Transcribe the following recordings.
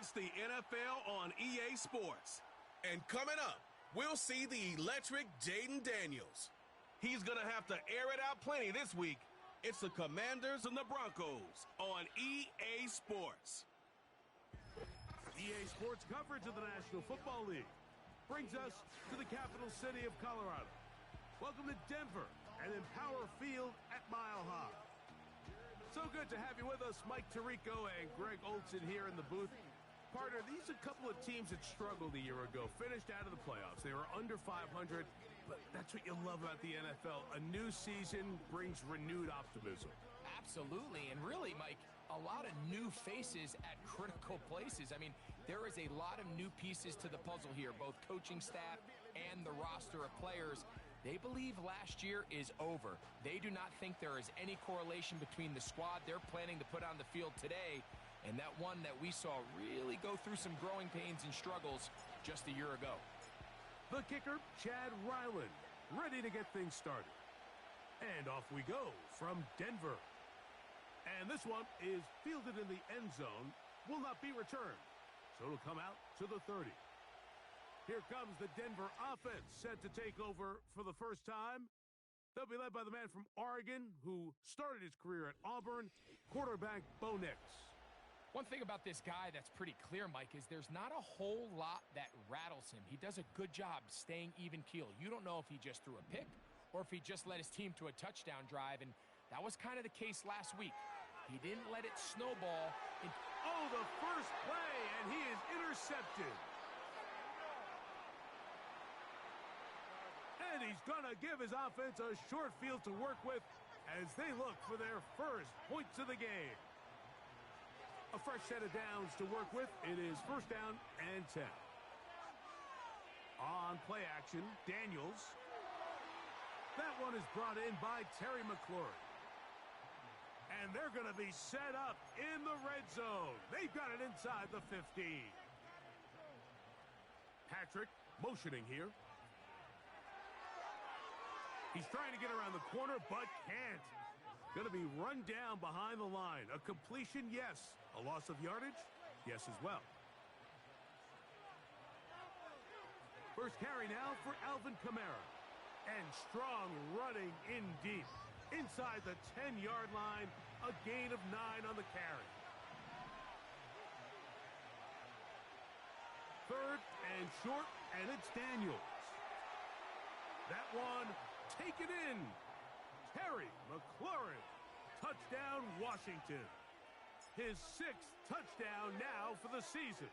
It's the NFL on EA Sports. And coming up, we'll see the electric Jaden Daniels. He's going to have to air it out plenty this week. It's the Commanders and the Broncos on EA Sports. EA Sports coverage of the National Football League brings us to the capital city of Colorado. Welcome to Denver and Empower Field at Mile High. So good to have you with us, Mike Tirico and Greg Olson here in the booth. Partner, these are a couple of teams that struggled a year ago, finished out of the playoffs. They were under 500, but that's what you love about the NFL. A new season brings renewed optimism. Absolutely, and really, Mike, a lot of new faces at critical places. I mean, there is a lot of new pieces to the puzzle here, both coaching staff and the roster of players. They believe last year is over. They do not think there is any correlation between the squad they're planning to put on the field today and that one that we saw really go through some growing pains and struggles just a year ago. The kicker, Chad Ryland, ready to get things started. And off we go from Denver. And this one is fielded in the end zone, will not be returned. So it'll come out to the 30. Here comes the Denver offense, set to take over for the first time. They'll be led by the man from Oregon who started his career at Auburn, quarterback Bo Nix. One thing about this guy that's pretty clear, Mike, is there's not a whole lot that rattles him. He does a good job staying even keel. You don't know if he just threw a pick or if he just led his team to a touchdown drive, and that was kind of the case last week. He didn't let it snowball. Oh, the first play, and he is intercepted. And he's going to give his offense a short field to work with as they look for their first points of the game. A fresh set of downs to work with. It is first down and 10. On play action, Daniels. That one is brought in by Terry McLaurin. And they're going to be set up in the red zone. They've got it inside the 15. Patrick motioning here. He's trying to get around the corner, but can't. Going to be run down behind the line. A completion, yes. A loss of yardage, yes as well. First carry now for Alvin Kamara. And strong running in deep. Inside the 10-yard line, a gain of 9 on the carry. Third and short, and it's Daniels. That one taken in. Terry McLaurin. Touchdown, Washington. His 6th touchdown now for the season.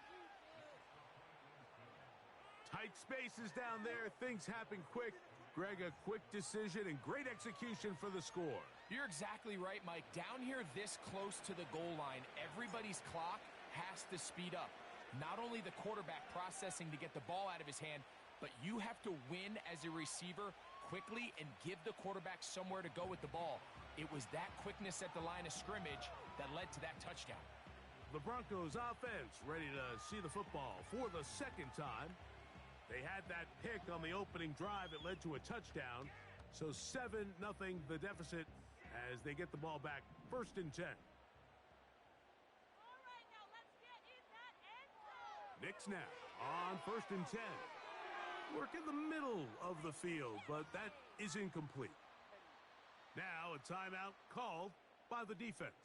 Tight spaces down there. Things happen quick. Greg, a quick decision and great execution for the score. You're exactly right, Mike. Down here this close to the goal line, everybody's clock has to speed up. Not only the quarterback processing to get the ball out of his hand, but you have to win as a receiver quickly and give the quarterback somewhere to go with the ball. It was that quickness at the line of scrimmage that led to that touchdown. The Broncos offense ready to see the football for the second time. They had that pick on the opening drive that led to a touchdown. So 7-0 the deficit as they get the ball back. First and 10. All right, now let's get in that end zone. Nick snap on first and 10. Work in the middle of the field, but that is incomplete. Now a timeout called by the defense.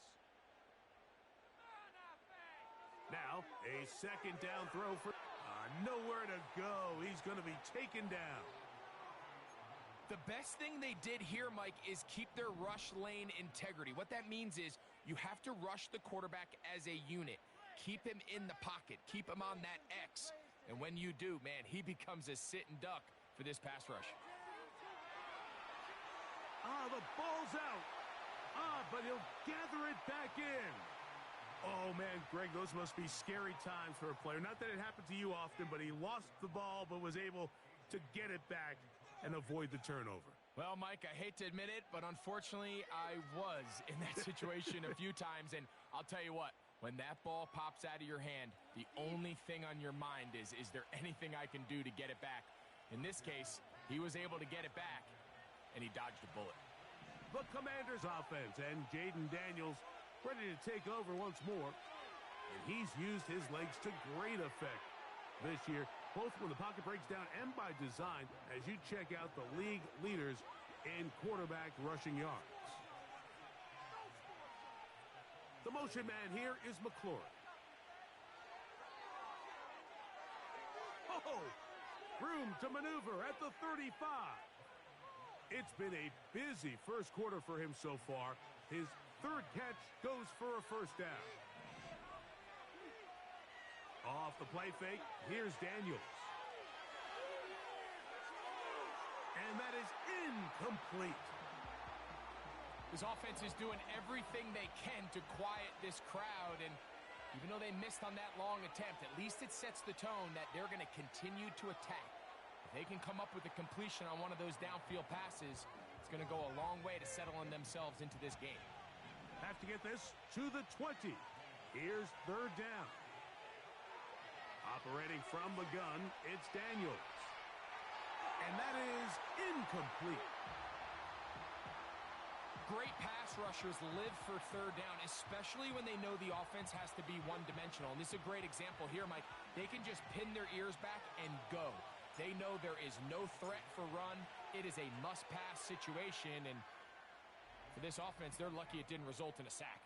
Now a second down throw for nowhere to go. He's going to be taken down. The best thing they did here, Mike, is keep their rush lane integrity. What that means is you have to rush the quarterback as a unit. Keep him in the pocket. Keep him on that X. And when you do, man, he becomes a sitting duck for this pass rush. The ball's out. But he'll gather it back in. Oh, man, Greg, those must be scary times for a player. Not that it happened to you often, but he lost the ball but was able to get it back and avoid the turnover. Well, Mike, I hate to admit it, but unfortunately, I was in that situation a few times. And I'll tell you what, when that ball pops out of your hand, the only thing on your mind is there anything I can do to get it back? In this case, he was able to get it back, and he dodged a bullet. The Commanders offense and Jaden Daniels ready to take over once more. And he's used his legs to great effect this year, both when the pocket breaks down and by design, as you check out the league leaders in quarterback rushing yards. The motion man here is McLaurin. Oh, room to maneuver at the 35. It's been a busy first quarter for him so far. His third catch goes for a first down. Off the play fake, here's Daniels. And that is incomplete. This offense is doing everything they can to quiet this crowd, and even though they missed on that long attempt, at least it sets the tone that they're going to continue to attack. If they can come up with a completion on one of those downfield passes, it's going to go a long way to settling themselves into this game. Have to get this to the 20. Here's third down. Operating from the gun, it's Daniels. And that is incomplete. Great pass rushers live for third down, especially when they know the offense has to be one-dimensional. And this is a great example here, Mike. They can just pin their ears back and go. They know there is no threat for run. It is a must-pass situation, and for this offense, they're lucky it didn't result in a sack.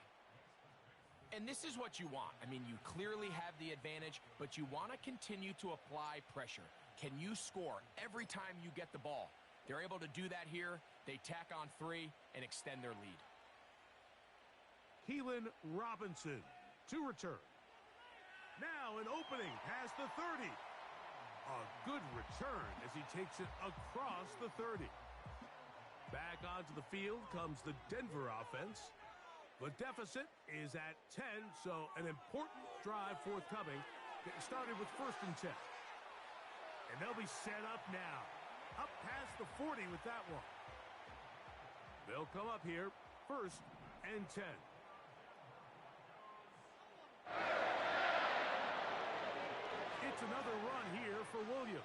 And this is what you want. I mean, you clearly have the advantage, but you want to continue to apply pressure. Can you score every time you get the ball? They're able to do that here. They tack on 3 and extend their lead. Keelan Robinson to return. Now an opening past the 30. A good return as he takes it across the 30. Back onto the field comes the Denver offense. The deficit is at 10, so an important drive forthcoming. Getting started with 1st and 10. And they'll be set up now. Up past the 40 with that one. They'll come up here, 1st and 10. It's another run here for Williams.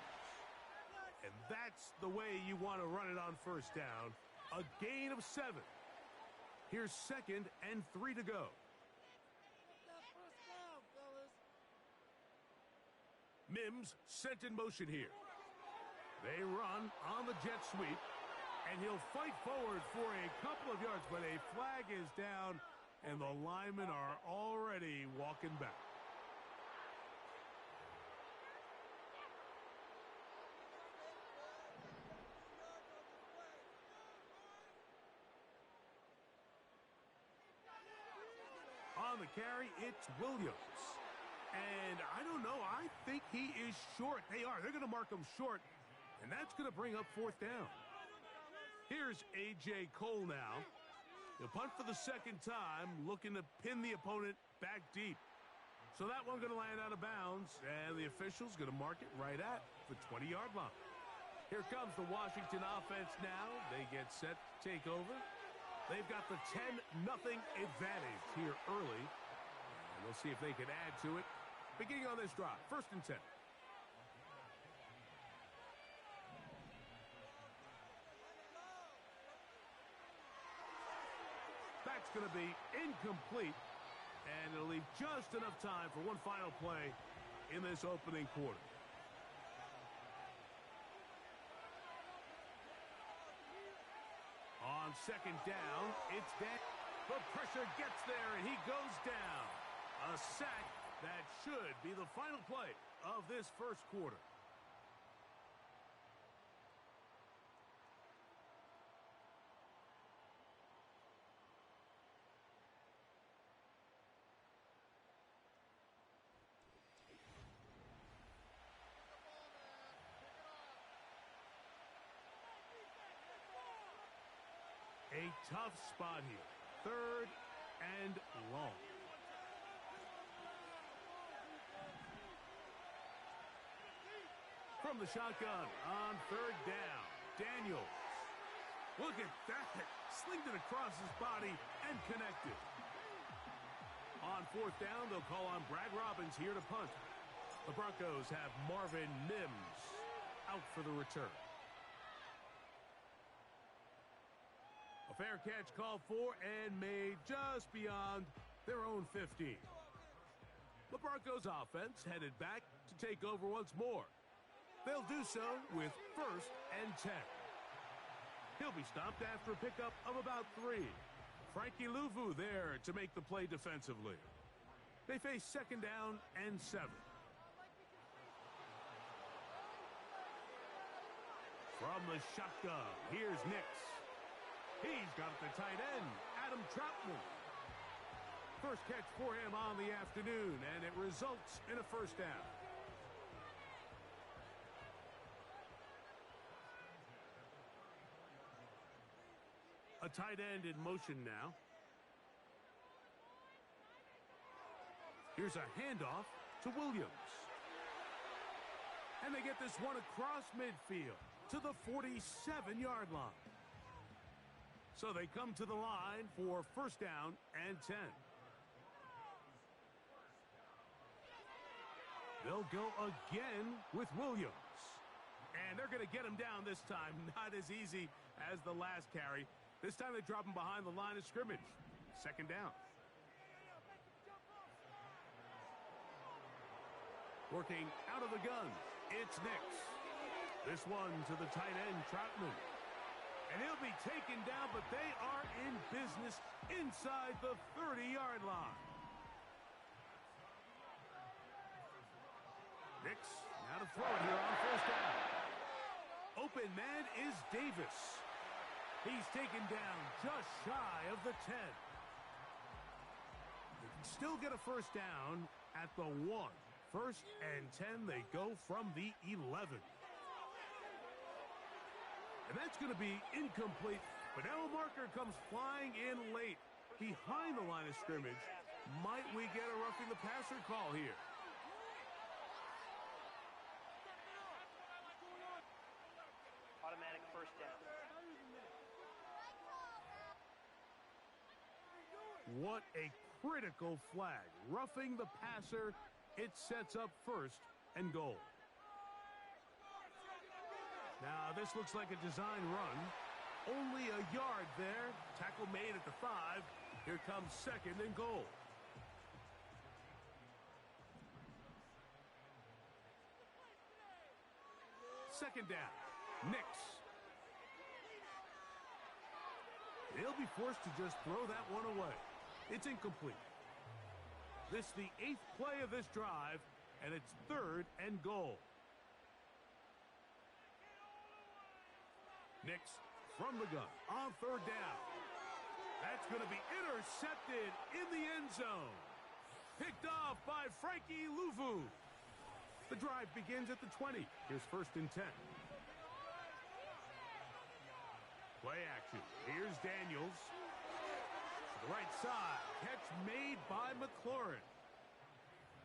And that's the way you want to run it on 1st down. A gain of 7. Here's 2nd and 3 to go. Mims sent in motion here. They run on the jet sweep, and he'll fight forward for a couple of yards, but a flag is down, and the linemen are already walking back. On the carry, it's Williams. And I don't know, I think he is short. They are. They're going to mark him short, and that's going to bring up 4th down. Here's A.J. Cole now. He'll punt for the 2nd time, looking to pin the opponent back deep. So that one's going to land out of bounds, and the official's going to mark it right at the 20-yard line. Here comes the Washington offense now. They get set to take over. They've got the 10-0 advantage here early. And we'll see if they can add to it. Beginning on this drive, 1st and 10. That's going to be incomplete. And it'll leave just enough time for one final play in this opening quarter. On 2nd down, it's Dan. The pressure gets there, and he goes down. A sack that should be the final play of this first quarter. A tough spot here. 3rd and long. From the shotgun on 3rd down, Daniels. Look at that. Slinged it across his body and connected. On 4th down, they'll call on Brad Robbins here to punt. The Broncos have Marvin Mims out for the return. A fair catch called for and made just beyond their own 15. The Broncos offense headed back to take over once more. They'll do so with 1st and 10. He'll be stopped after a pickup of about 3. Frankie Luvu there to make the play defensively. They face 2nd down and 7. From the shotgun, here's Nix. He's got it to tight end, Adam Troutman. First catch for him on the afternoon, and it results in a 1st down. A tight end in motion now. Here's a handoff to Williams. And they get this one across midfield to the 47-yard line. So they come to the line for 1st down and 10. They'll go again with Williams. And they're going to get him down this time. Not as easy as the last carry. This time they drop him behind the line of scrimmage. 2nd down. Working out of the gun, it's Nix. This one to the tight end, Troutman. And he'll be taken down, but they are in business inside the 30-yard line. Nix now to throw it here on 1st down. Open man is Davis. He's taken down just shy of the 10. They can still get a 1st down at the 1. 1st and 10, they go from the 11. And that's going to be incomplete. But now a marker comes flying in late behind the line of scrimmage. Might we get a roughing the passer call here? Automatic 1st down. What a critical flag. Roughing the passer. It sets up 1st and goal. Now this looks like a design run. Only a yard there. Tackle made at the 5. Here comes 2nd and goal. Second down. Nix. They'll be forced to just throw that one away. It's incomplete. This is the 8th play of this drive, and it's 3rd and goal. Nix from the gun on 3rd down. That's going to be intercepted in the end zone. Picked off by Frankie Luvu. The drive begins at the 20. Here's 1st and 10. Play action. Here's Daniels. To the right side. Catch made by McLaurin.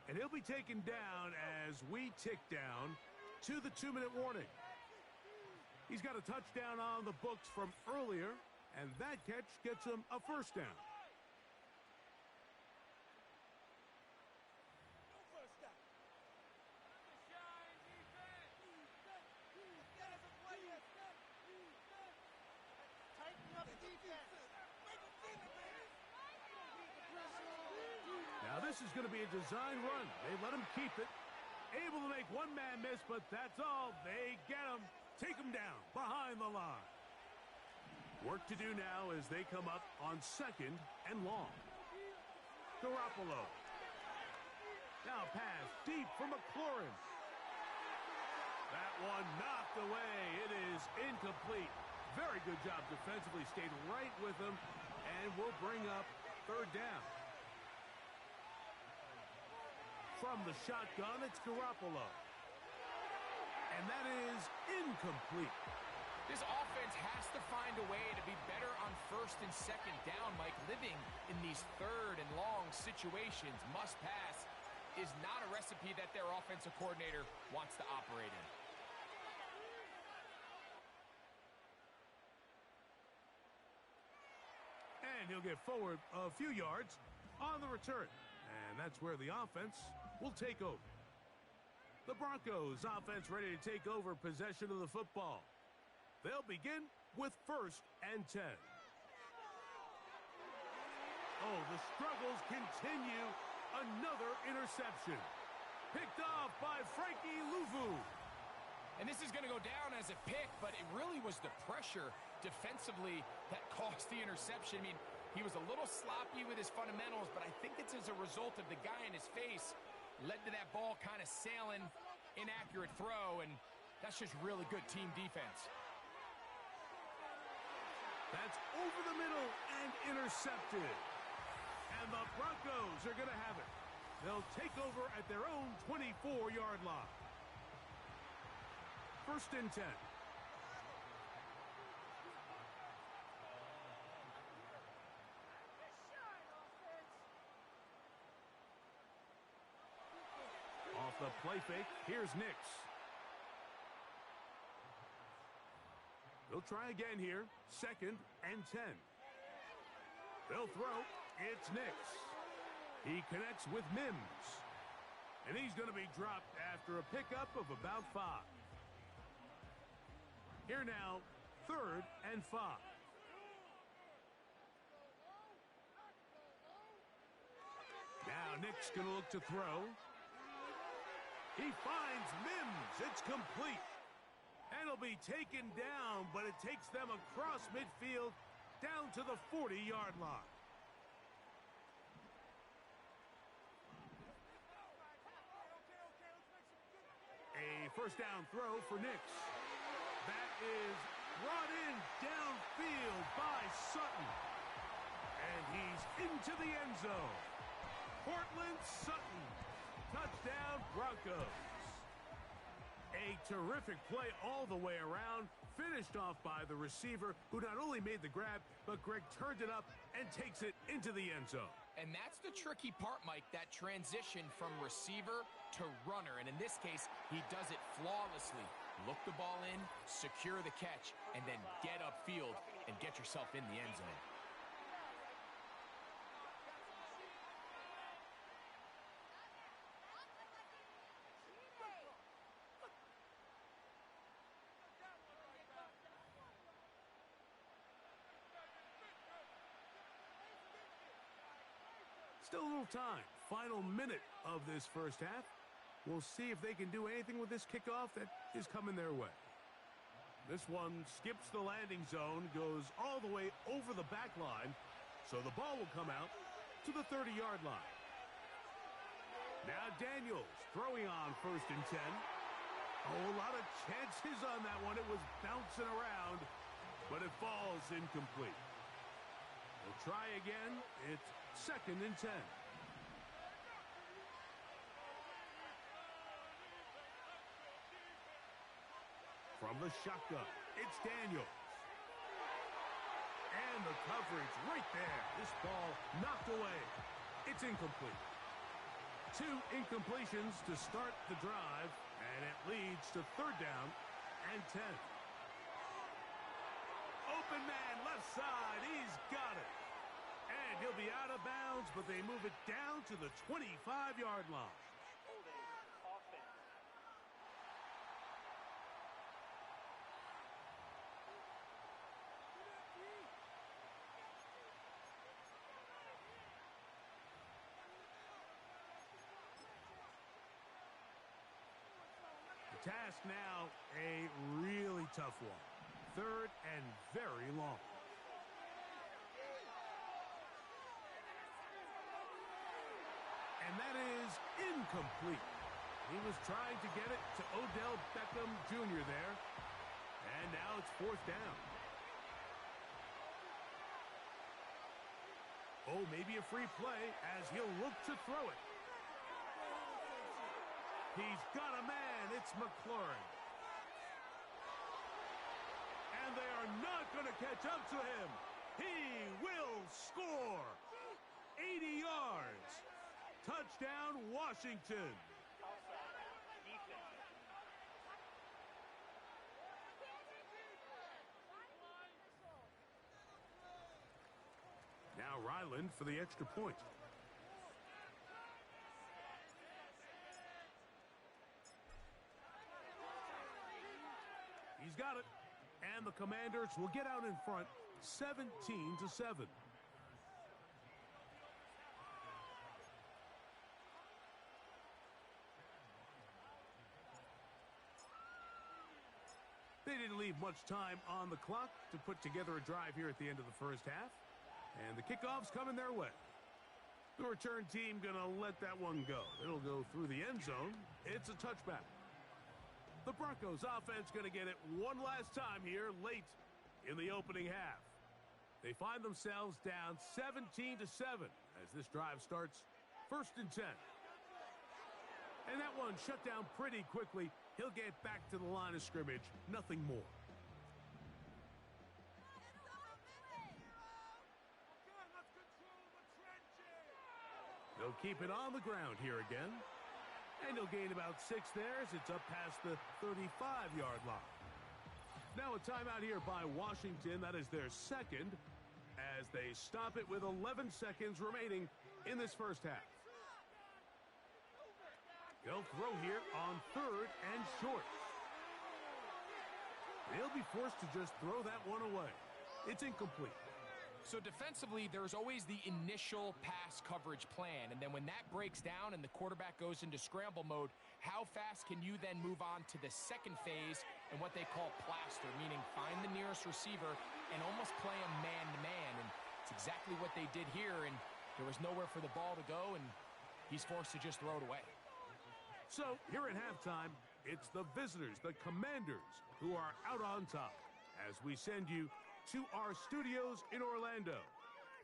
And he'll be taken down as we tick down to the 2-minute warning. He's got a touchdown on the books from earlier, and that catch gets him a 1st down. Now this is going to be a design run. They let him keep it. Able to make one man miss, but that's all. They get him. Take him down behind the line. Work to do now as they come up on 2nd and long. Garoppolo. Now pass deep for McLaurin. That one knocked away. It is incomplete. Very good job defensively. Stayed right with him and will bring up 3rd down. From the shotgun, it's Garoppolo. And that is incomplete. This offense has to find a way to be better on 1st and 2nd down, Mike. Living in these 3rd and long situations, must pass, is not a recipe that their offensive coordinator wants to operate in. And he'll get forward a few yards on the return. And that's where the offense will take over. The Broncos offense ready to take over possession of the football. They'll begin with 1st and 10. Oh, the struggles continue Another interception. Picked off by Frankie Luvu. And this is going to go down as a pick, but it really was the pressure defensively that caused the interception. I mean, he was a little sloppy with his fundamentals, but I think it's as a result of the guy in his face led to that ball kind of sailing, inaccurate throw, and that's just really good team defense. That's over the middle and intercepted. And the Broncos are going to have it. They'll take over at their own 24-yard line. 1st and 10. Off the play fake, here's Nix. They'll try again here. 2nd and 10. They'll throw. It's Nix. He connects with Mims. And he's going to be dropped after a pickup of about 5. Here now, 3rd and 5. Now Nick's going to look to throw. He finds Mims. It's complete. And it'll be taken down, but it takes them across midfield down to the 40-yard line. A 1st down throw for Nix. That is brought in downfield by Sutton. And he's into the end zone. Cortland Sutton. Touchdown, Broncos. A terrific play all the way around. Finished off by the receiver, who not only made the grab, but Greg turned it up and takes it into the end zone. And that's the tricky part, Mike, that transition from receiver to runner. And in this case, he does it flawlessly. Look the ball in, secure the catch, and then get upfield and get yourself in the end zone. Still a little time. Final minute of this 1st half. We'll see if they can do anything with this kickoff that is coming their way. This one skips the landing zone, goes all the way over the back line, so the ball will come out to the 30-yard line. Now Daniels throwing on 1st and 10. Oh, a lot of chances on that one. It was bouncing around, but it falls incomplete. We'll try again. It's 2nd and 10. From the shotgun, it's Daniels. And the coverage right there. This ball knocked away. It's incomplete. 2 incompletions to start the drive, and it leads to 3rd down and 10. Open man, left side. He's got it. And he'll be out of bounds, but they move it down to the 25-yard line. The task now, a really tough one. 3rd and very long. And that is incomplete. He was trying to get it to Odell Beckham Jr. there. And now it's 4th down. Oh, maybe a free play as he'll look to throw it. He's got a man. It's McLaurin. And they are not going to catch up to him. He will score. 80 yards. Touchdown, Washington. Now Ryland for the extra point. He's got it. And the Commanders will get out in front, 17-7. They didn't leave much time on the clock to put together a drive here at the end of the first half. And the kickoff's coming their way. The return team going to let that one go. It'll go through the end zone. It's a touchback. The Broncos offense going to get it one last time here late in the opening half. They find themselves down 17-7 as this drive starts 1st and 10. And that one shut down pretty quickly. He'll get back to the line of scrimmage. Nothing more. They'll keep it on the ground here again. And he'll gain about 6 there as it's up past the 35-yard line. Now a timeout here by Washington. That is their second as they stop it with 11 seconds remaining in this first half. They'll throw here on 3rd and short. They'll be forced to just throw that one away. It's incomplete. So defensively, there's always the initial pass coverage plan, and then when that breaks down and the quarterback goes into scramble mode, how fast can you then move on to the second phase and what they call plaster, meaning find the nearest receiver and almost play him man-to-man, and it's exactly what they did here, and there was nowhere for the ball to go, and he's forced to just throw it away. So here at halftime, it's the visitors, the Commanders, who are out on top as we send you to our studios in Orlando.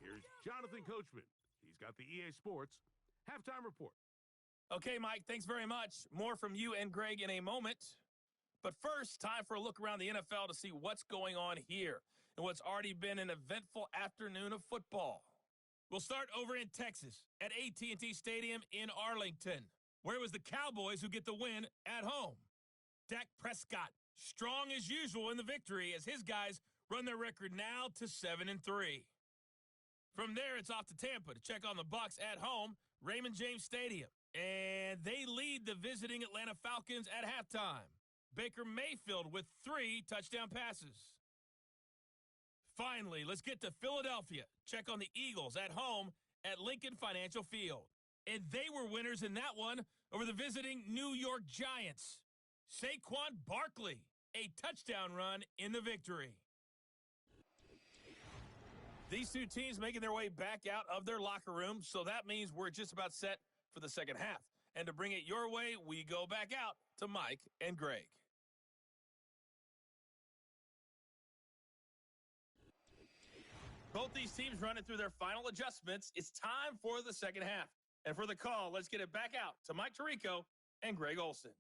Here's Jonathan Coachman. He's got the EA Sports Halftime Report. Okay, Mike, thanks very much. More from you and Greg in a moment. But first, time for a look around the NFL to see what's going on here and what's already been an eventful afternoon of football. We'll start over in Texas at AT&T Stadium in Arlington, where it was the Cowboys who get the win at home. Dak Prescott, strong as usual in the victory as his guys run their record now to 7-3. From there, it's off to Tampa to check on the Bucs at home, Raymond James Stadium. And they lead the visiting Atlanta Falcons at halftime. Baker Mayfield with 3 touchdown passes. Finally, let's get to Philadelphia. Check on the Eagles at home at Lincoln Financial Field. And they were winners in that one over the visiting New York Giants. Saquon Barkley, a touchdown run in the victory. These two teams making their way back out of their locker room, so that means we're just about set for the second half. And to bring it your way, we go back out to Mike and Greg. Both these teams running through their final adjustments. It's time for the second half. And for the call, let's get it back out to Mike Tirico and Greg Olson.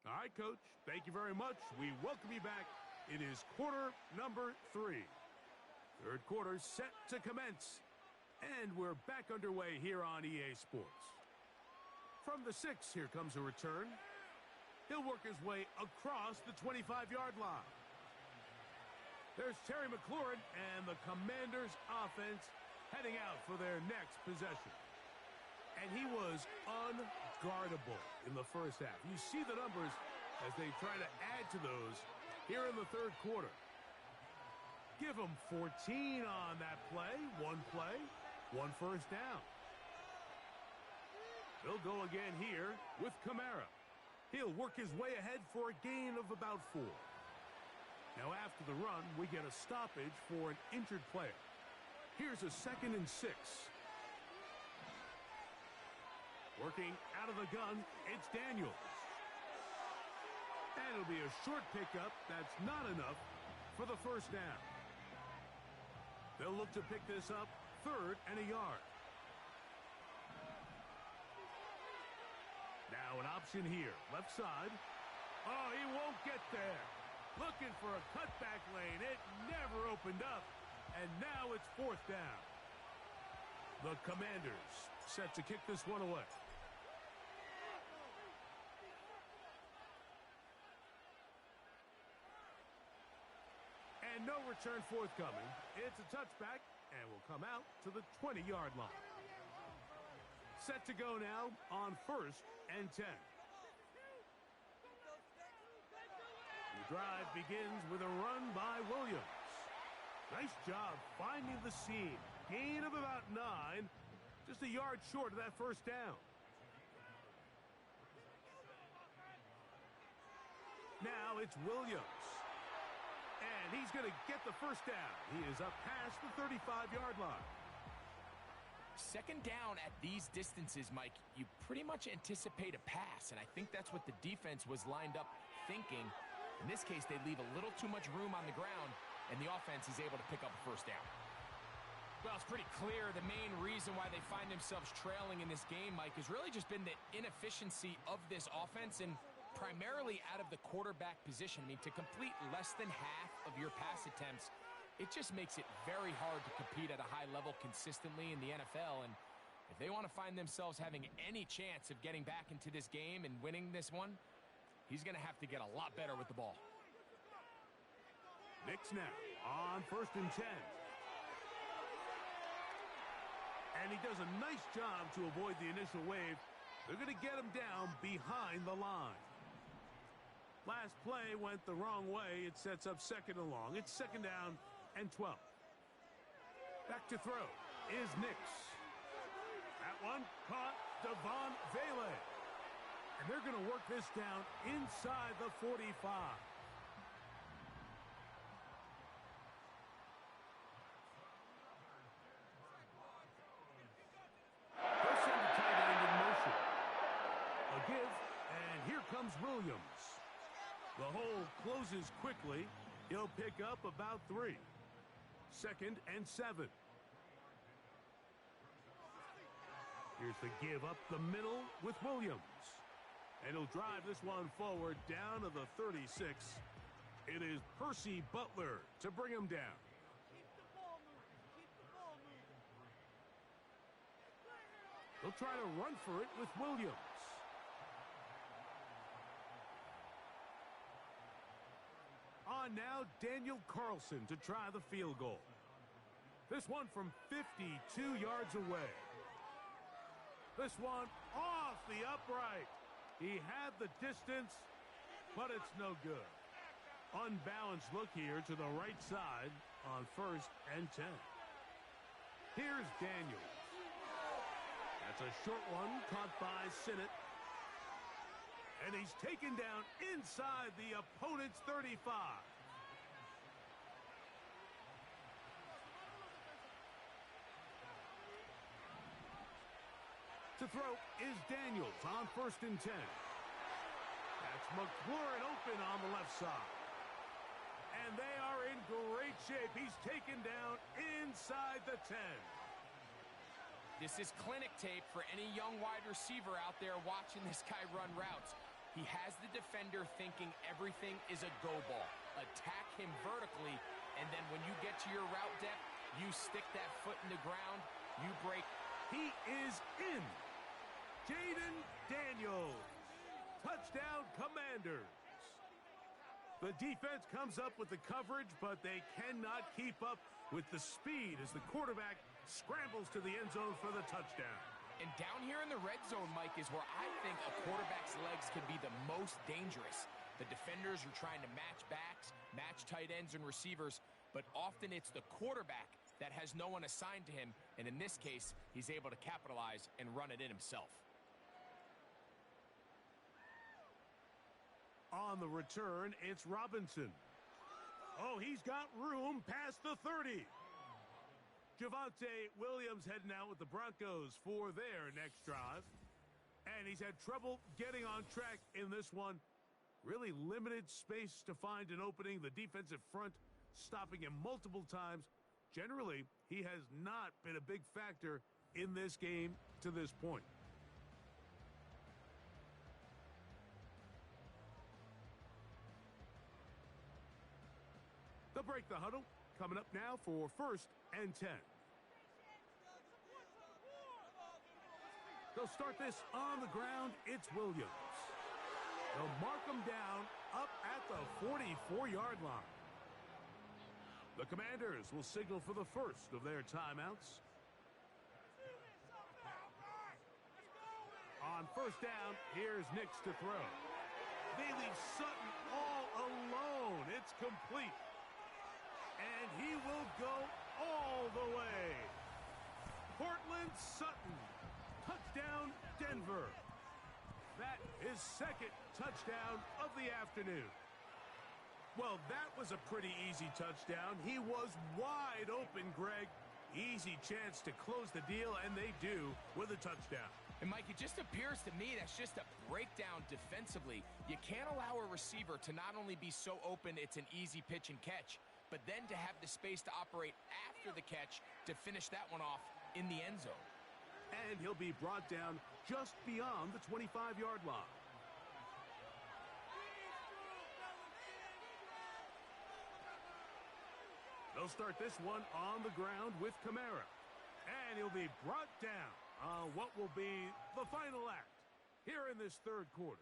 All right, Coach. Thank you very much. We welcome you back. It is quarter number 3. Third quarter set to commence. And we're back underway here on EA Sports. From the 6, here comes a return. He'll work his way across the 25-yard line. There's Terry McLaurin and the Commanders offense heading out for their next possession. And he was unguardable in the first half. You see the numbers as they try to add to those here in the third quarter. Give him 14 on that play, 1 first down. He'll go again here with Kamara. He'll work his way ahead for a gain of about 4. Now after the run, we get a stoppage for an injured player. Here's a 2nd and 6. Working out of the gun, it's Daniels. And it'll be a short pickup. That's not enough for the first down. They'll look to pick this up 3rd and a yard. Now an option here, left side. Oh, he won't get there. Looking for a cutback lane. It never opened up. And now it's 4th down. The Commanders set to kick this one away. And no return forthcoming. It's a touchback and will come out to the 20-yard line. Set to go now on 1st and 10. The drive begins with a run by Williams. Nice job finding the seam. Gain of about 9. Just a yard short of that first down. Now Now it's Williams. And he's going to get the first down. He is up past the 35-yard line. Second down at these distances, Mike, you pretty much anticipate a pass, and I think that's what the defense was lined up thinking. In this case, they leave a little too much room on the ground, and the offense is able to pick up a first down. Well, it's pretty clear the main reason why they find themselves trailing in this game, Mike, has really just been the inefficiency of this offense and primarily out of the quarterback position. I mean, to complete less than half of your pass attempts, it just makes it very hard to compete at a high level consistently in the NFL. And if they want to find themselves having any chance of getting back into this game and winning this one, he's going to have to get a lot better with the ball. Knicks now on 1st and 10. And he does a nice job to avoid the initial wave. They're going to get him down behind the line. Last play went the wrong way. It sets up 2nd and long. It's 2nd down and 12. Back to throw is Nix. That one caught Devon Vele. And they're going to work this down inside the 45. They'll send the tight end in motion. A give, and here comes Williams. The hole closes quickly. He'll pick up about 3. 2nd and 7. Here's the give up the middle with Williams. And he'll drive this one forward down to the 36. It is Percy Butler to bring him down. They'll try to run for it with Williams. On now, Daniel Carlson to try the field goal. This one from 52 yards away. This one off the upright. He had the distance, but it's no good. Unbalanced look here to the right side on 1st and 10. Here's Daniels. That's a short one caught by Sinnott. And he's taken down inside the opponent's 35. To throw is Daniels on 1st and 10. That's McLaurin open on the left side. And they are in great shape. He's taken down inside the 10. This is clinic tape for any young wide receiver out there watching this guy run routes. He has the defender thinking everything is a go ball. Attack him vertically, and then when you get to your route depth, you stick that foot in the ground, you break. He is in. Jaden Daniels. Touchdown, Commanders. The defense comes up with the coverage, but they cannot keep up with the speed as the quarterback scrambles to the end zone for the touchdown. And down here in the red zone, Mike, is where I think a quarterback's legs can be the most dangerous. The defenders are trying to match backs, match tight ends and receivers, but often it's the quarterback that has no one assigned to him, and in this case, he's able to capitalize and run it in himself. On the return, it's Robinson. Oh, he's got room past the 30. Javonte Williams heading out with the Broncos for their next drive. And he's had trouble getting on track in this one. Really limited space to find an opening. The defensive front stopping him multiple times. Generally, he has not been a big factor in this game to this point. They'll break the huddle. Coming up now for 1st and 10. They'll start this on the ground. It's Williams. They'll mark him down up at the 44-yard line. The Commanders will signal for the first of their timeouts. On 1st down, here's Nix to throw. They leave Sutton all alone. It's complete. And he will go all the way. Cortland Sutton. Touchdown, Denver. That is 2nd touchdown of the afternoon. Well, that was a pretty easy touchdown. He was wide open, Greg. Easy chance to close the deal, and they do with a touchdown. And, Mike, it just appears to me that's just a breakdown defensively. You can't allow a receiver to not only be so open it's an easy pitch and catch, but then to have the space to operate after the catch to finish that one off in the end zone. And he'll be brought down just beyond the 25-yard line. They'll start this one on the ground with Kamara. And he'll be brought down on what will be the final act here in this third quarter.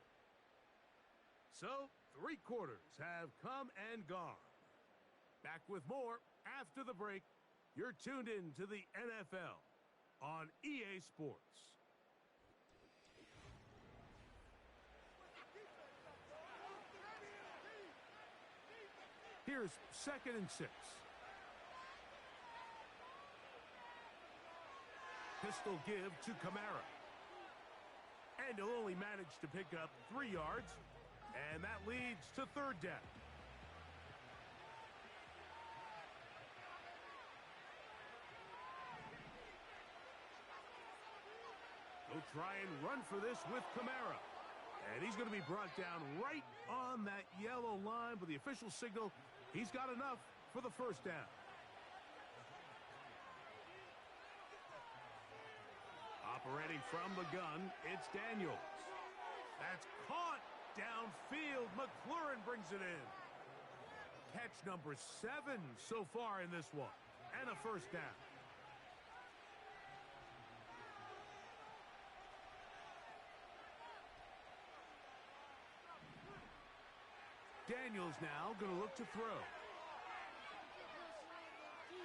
So, 3 quarters have come and gone. Back with more after the break. You're tuned in to the NFL on EA Sports. Here's 2nd and 6. Pistol give to Kamara. And he'll only manage to pick up 3 yards. And that leads to 3rd down. They'll try and run for this with Kamara. And he's going to be brought down right on that yellow line with the official signal. He's got enough for the 1st down. Operating from the gun, it's Daniels. That's caught downfield. McLaurin brings it in. Catch number 7 so far in this one. And a 1st down. Daniels now going to look to throw.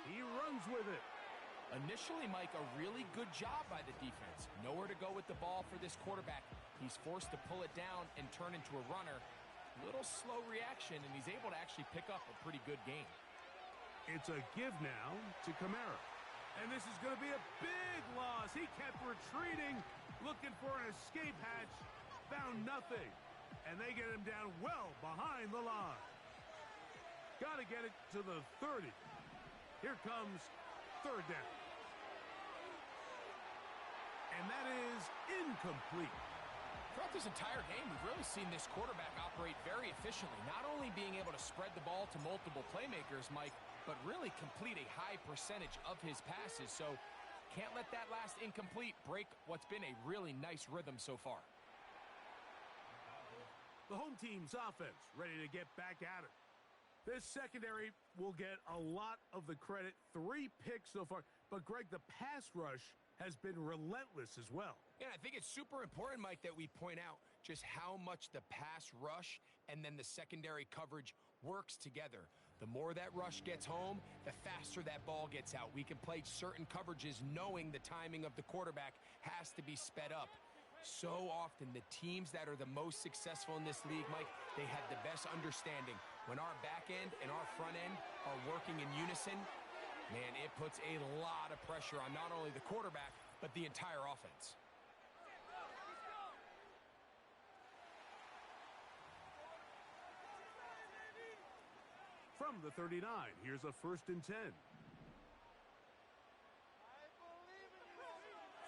He runs with it. Initially, Mike, a really good job by the defense. Nowhere to go with the ball for this quarterback. He's forced to pull it down and turn into a runner. Little slow reaction, and he's able to actually pick up a pretty good game. It's a give now to Kamara. And this is going to be a big loss. He kept retreating, looking for an escape hatch. Found nothing. And they get him down well behind the line. Got to get it to the 30. Here comes 3rd down. And that is incomplete. Throughout this entire game, we've really seen this quarterback operate very efficiently, not only being able to spread the ball to multiple playmakers, Mike, but really complete a high percentage of his passes. So can't let that last incomplete break what's been a really nice rhythm so far. The home team's offense ready to get back at it. This secondary will get a lot of the credit. 3 picks so far. But, Greg, the pass rush has been relentless as well. Yeah, I think it's super important, Mike, that we point out just how much the pass rush and then the secondary coverage works together. The more that rush gets home, the faster that ball gets out. We can play certain coverages knowing the timing of the quarterback has to be sped up. So often, the teams that are the most successful in this league, Mike, they have the best understanding. When our back end and our front end are working in unison, man, it puts a lot of pressure on not only the quarterback, but the entire offense. From the 39, here's a 1st and 10.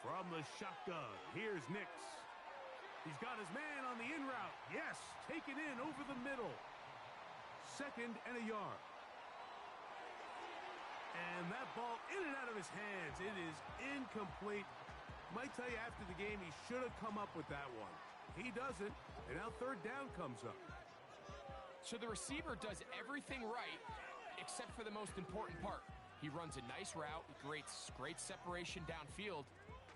From the shotgun, here's Nix. He's got his man on the in route. Yes, taken in over the middle. 2nd and a yard. And that ball in and out of his hands. It is incomplete. Might tell you after the game he should have come up with that one. He doesn't, and now 3rd down comes up. So the receiver does everything right except for the most important part. He runs a nice route, creates great separation downfield,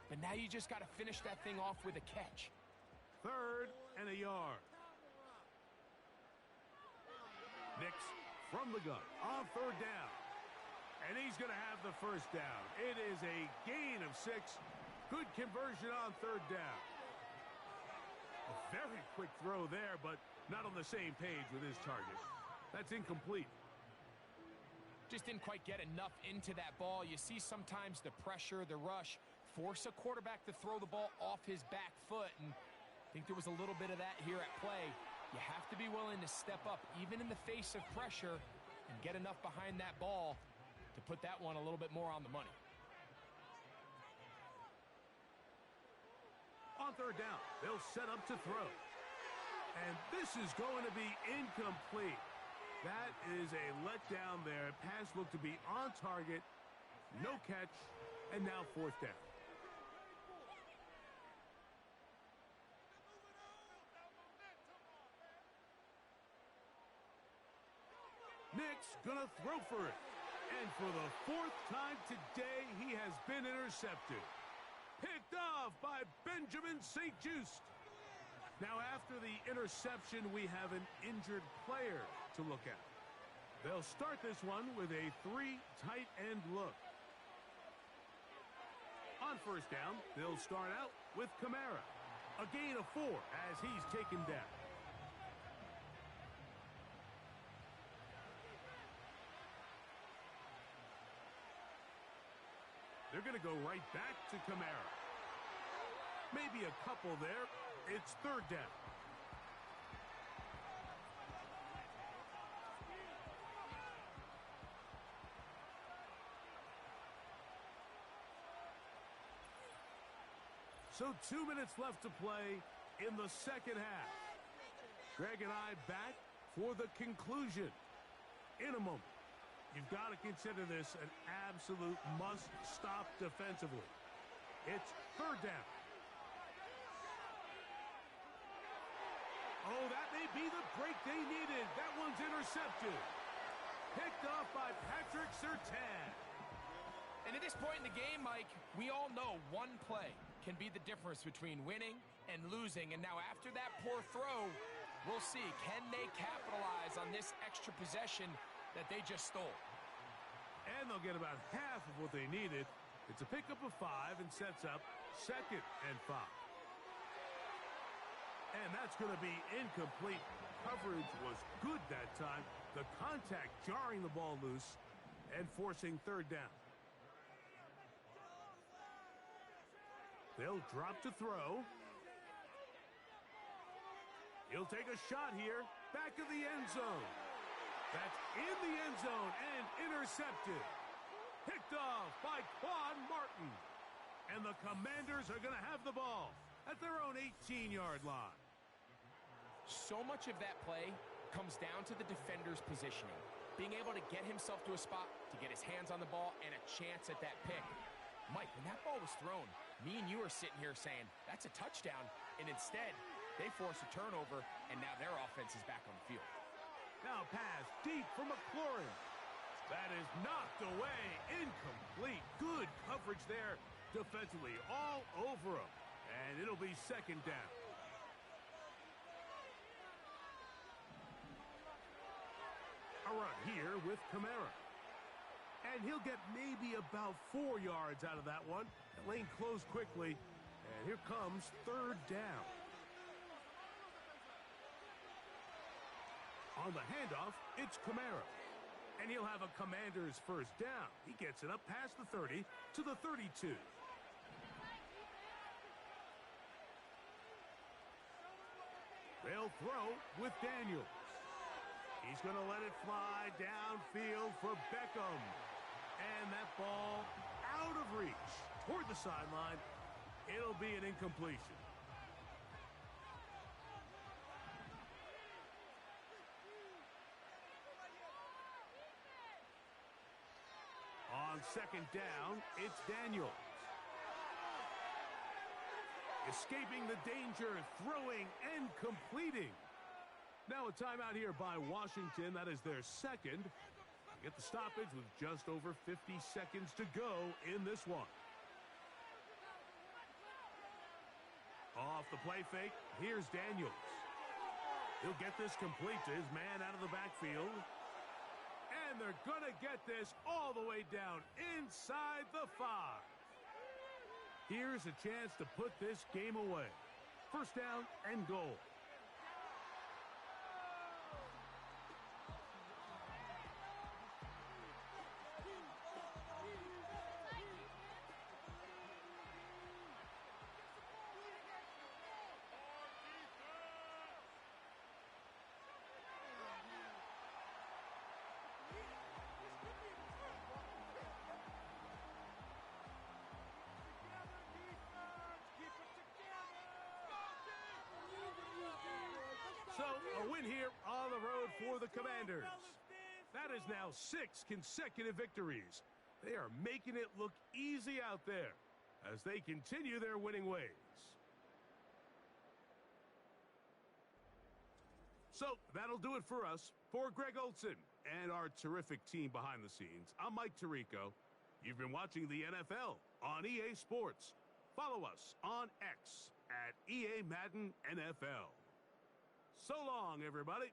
but now you just got to finish that thing off with a catch. 3rd and a yard. Nix from the gun on 3rd down. And he's going to have the 1st down. It is a gain of 6. Good conversion on 3rd down. A very quick throw there, but not on the same page with his target. That's incomplete. Just didn't quite get enough into that ball. You see sometimes the pressure, the rush, force a quarterback to throw the ball off his back foot. And I think there was a little bit of that here at play. You have to be willing to step up, even in the face of pressure, and get enough behind that ball to put that one a little bit more on the money. On third down, they'll set up to throw. And this is going to be incomplete. That is a letdown there. Pass looked to be on target. No catch. And now fourth down. Nick's going to throw for it. And for the fourth time today, he has been intercepted. Picked off by Benjamin St-Juste. Now, after the interception, we have an injured player to look at. They'll start this one with a 3 tight end look. On first down, they'll start out with Kamara. A gain of 4 as he's taken down. They're going to go right back to Kamara. Maybe a couple there. It's third down. So 2 minutes left to play in the second half. Greg and I back for the conclusion in a moment. You've got to consider this an absolute must-stop defensively. It's third down. Oh, that may be the break they needed. That one's intercepted. Picked off by Patrick Surtain. And at this point in the game, Mike, we all know one play can be the difference between winning and losing. And now after that poor throw, we'll see. Can they capitalize on this extra possession that they just stole? And they'll get about half of what they needed. It's a pickup of 5 and sets up 2nd and 5. And that's going to be incomplete. Coverage was good that time. The contact jarring the ball loose and forcing third down. They'll drop to throw. He'll take a shot here. Back of the end zone. That's in the end zone and intercepted. Picked off by Quan Martin. And the Commanders are going to have the ball at their own 18-yard line. So much of that play comes down to the defender's positioning. Being able to get himself to a spot, to get his hands on the ball, and a chance at that pick. Mike, when that ball was thrown, me and you are sitting here saying, that's a touchdown. And instead, they force a turnover, and now their offense is back on the field. Now pass deep for McLaurin. That is knocked away. Incomplete. Good coverage there defensively. All over him. And it'll be second down. A run here with Kamara. And he'll get maybe about 4 yards out of that one. The lane closed quickly. And here comes third down. On the handoff, it's Kamara. And he'll have a Commander's first down. He gets it up past the 30 to the 32. They'll throw with Daniels. He's going to let it fly downfield for Beckham. And that ball out of reach toward the sideline. It'll be an incompletion. On second down, it's Daniels. Escaping the danger, throwing and completing. Now a timeout here by Washington. That is their second. They get the stoppage with just over 50 seconds to go in this one. Off the play fake, here's Daniels. He'll get this complete to his man out of the backfield. And they're going to get this all the way down inside the 5. Here's a chance to put this game away. First down and goal. win here on the road for the Commanders. That is now 6 consecutive victories. They are making it look easy out there as they continue their winning ways. So that'll do it for us. For Greg Olson and our terrific team behind the scenes, I'm Mike Tirico. You've been watching the NFL on EA Sports. Follow us on X at EA Madden NFL. So long, everybody.